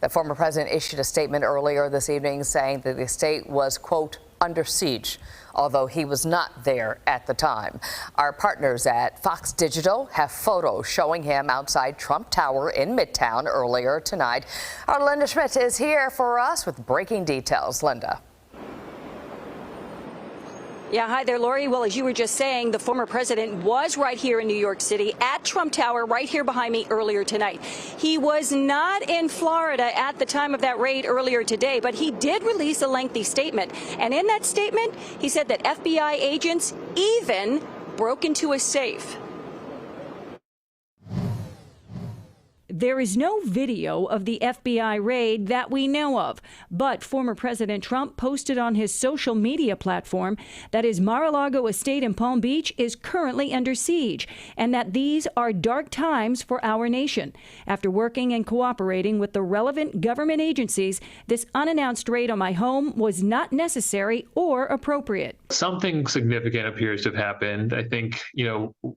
The former president issued a statement earlier this evening saying that the state was, quote, under siege, although he was not there at the time. Our partners at Fox Digital have photos showing him outside Trump Tower in Midtown earlier tonight. Our Linda Schmidt is here for us with breaking details. Linda. Yeah, hi there, Lori. Well, as you were just saying, the former president was right here in New York City at Trump Tower, right here behind me earlier tonight. He was not in Florida at the time of that raid earlier today, but he did release a lengthy statement. And in that statement, he said that FBI agents even broke into a safe. There is no video of the FBI raid that we know of, but former President Trump posted on his social media platform that his Mar-a-Lago estate in Palm Beach is currently under siege and that these are dark times for our nation. After working and cooperating with the relevant government agencies, this unannounced raid on my home was not necessary or appropriate. Something significant appears to have happened. I think,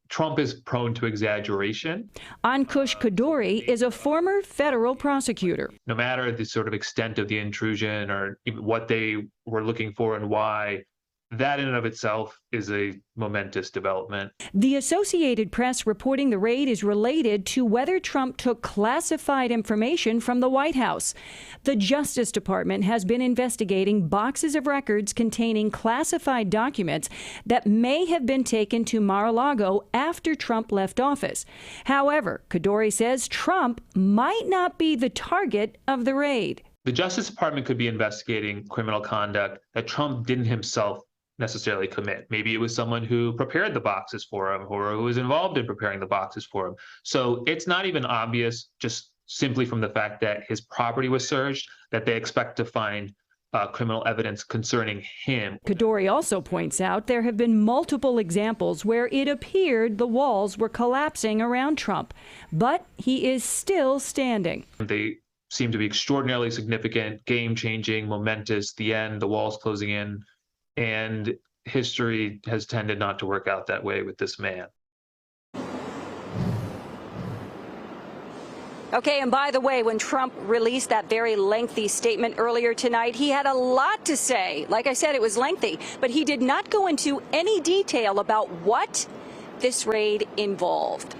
Trump is prone to exaggeration. Ankush Kaduri is a former federal prosecutor. No matter the sort of extent of the intrusion or what they were looking for and why, that in and of itself is a momentous development. The Associated Press reporting the raid is related to whether Trump took classified information from the White House. The Justice Department has been investigating boxes of records containing classified documents that may have been taken to Mar-a-Lago after Trump left office. However, Kaduri says Trump might not be the target of the raid. The Justice Department could be investigating criminal conduct that Trump didn't himself necessarily commit. Maybe it was someone who prepared the boxes for him or who was involved in preparing the boxes for him. So it's not even obvious, just simply from the fact that his property was searched, that they expect to find criminal evidence concerning him. Kaduri also points out there have been multiple examples where it appeared the walls were collapsing around Trump, but he is still standing. They seem to be extraordinarily significant, game-changing, momentous, the end, the walls closing in. And history has tended not to work out that way with this man. Okay, and by the way, when Trump released that very lengthy statement earlier tonight, he had a lot to say. Like I said, it was lengthy, but he did not go into any detail about what this raid involved.